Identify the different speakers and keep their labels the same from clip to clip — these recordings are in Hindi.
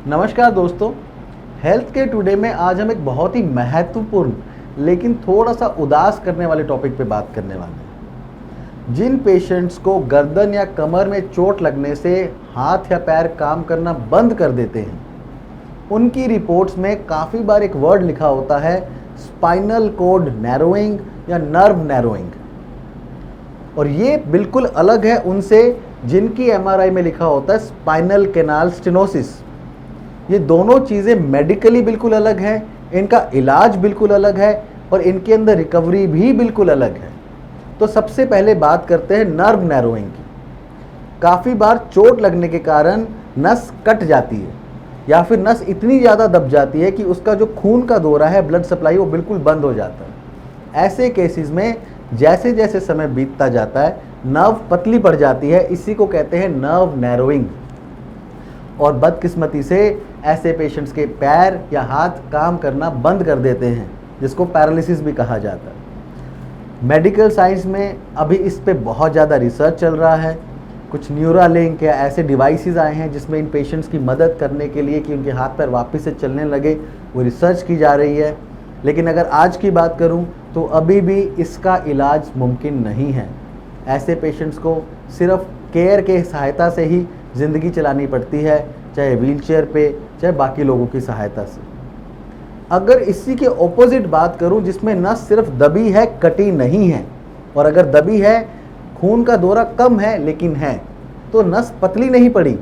Speaker 1: नमस्कार दोस्तों, हेल्थ केयर टुडे में आज हम एक बहुत ही महत्वपूर्ण लेकिन थोड़ा सा उदास करने वाले टॉपिक पे बात करने वाले हैं। जिन पेशेंट्स को गर्दन या कमर में चोट लगने से हाथ या पैर काम करना बंद कर देते हैं, उनकी रिपोर्ट्स में काफ़ी बार एक वर्ड लिखा होता है स्पाइनल कॉर्ड नैरोइंग या नर्व नैरोइंग, और ये बिल्कुल अलग है उनसे जिनकी एमआरआई में लिखा होता है स्पाइनल कैनाल स्टेनोसिस। ये दोनों चीज़ें मेडिकली बिल्कुल अलग हैं, इनका इलाज बिल्कुल अलग है और इनके अंदर रिकवरी भी बिल्कुल अलग है। तो सबसे पहले बात करते हैं नर्व नैरोइंग की। काफ़ी बार चोट लगने के कारण नस कट जाती है या फिर नस इतनी ज़्यादा दब जाती है कि उसका जो खून का दौरा है, ब्लड सप्लाई, वो बिल्कुल बंद हो जाता है। ऐसे केसेस में जैसे जैसे समय बीतता जाता है नर्व पतली पड़ जाती है, इसी को कहते हैं नर्व नैरोइंग। और बदकिस्मती से ऐसे पेशेंट्स के पैर या हाथ काम करना बंद कर देते हैं, जिसको पैरालिसिस भी कहा जाता है। मेडिकल साइंस में अभी इस पे बहुत ज़्यादा रिसर्च चल रहा है। कुछ न्यूरालिंक या ऐसे डिवाइसेस आए हैं जिसमें इन पेशेंट्स की मदद करने के लिए कि उनके हाथ पैर वापस से चलने लगे, वो रिसर्च की जा रही है। लेकिन अगर आज की बात करूं तो अभी भी इसका इलाज मुमकिन नहीं है। ऐसे पेशेंट्स को सिर्फ केयर के सहायता से ही ज़िंदगी चलानी पड़ती है, चाहे व्हीलचेयर पे, चाहे बाकी लोगों की सहायता से। अगर इसी के ऑपोजिट बात करूं जिसमें नस सिर्फ दबी है, कटी नहीं है, और अगर दबी है, खून का दौरा कम है लेकिन है, तो नस पतली नहीं पड़ी,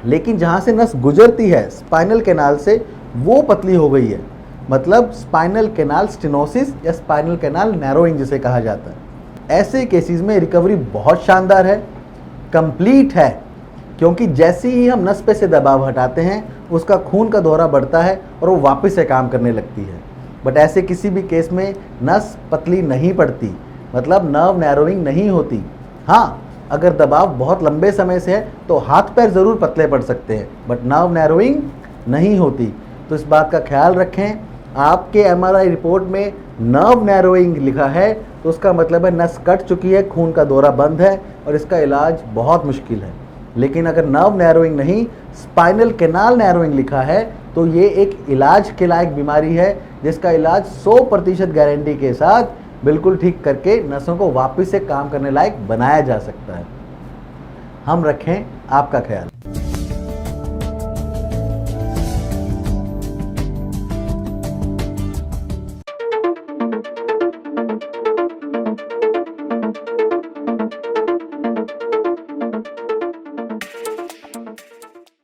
Speaker 1: लेकिन जहां से नस गुजरती है स्पाइनल कैनाल से, वो पतली हो गई है। मतलब स्पाइनल कैनाल स्टेनोसिस या स्पाइनल कैनाल नैरोइंग जिसे कहा जाता है। ऐसे केसेस में रिकवरी बहुत शानदार है, कंप्लीट है, क्योंकि जैसे ही हम नस पे से दबाव हटाते हैं उसका खून का दौरा बढ़ता है और वो वापस से काम करने लगती है। बट ऐसे किसी भी केस में नस पतली नहीं पड़ती, मतलब नर्व नैरोइंग नहीं होती। हाँ, अगर दबाव बहुत लंबे समय से है तो हाथ पैर ज़रूर पतले पड़ सकते हैं, बट नर्व नैरोइंग नहीं होती। तो इस बात का ख्याल रखें। आपके एमआरआई रिपोर्ट में नर्व नैरोइंग लिखा है तो उसका मतलब है नस कट चुकी है, खून का दौरा बंद है और इसका इलाज बहुत मुश्किल है। लेकिन अगर नर्व नैरोइंग नहीं, स्पाइनल कैनाल नैरोइंग लिखा है तो ये एक इलाज के लायक बीमारी है, जिसका इलाज 100% गारंटी के साथ बिल्कुल ठीक करके नसों को वापस से काम करने लायक बनाया जा सकता है। हम रखें आपका ख्याल।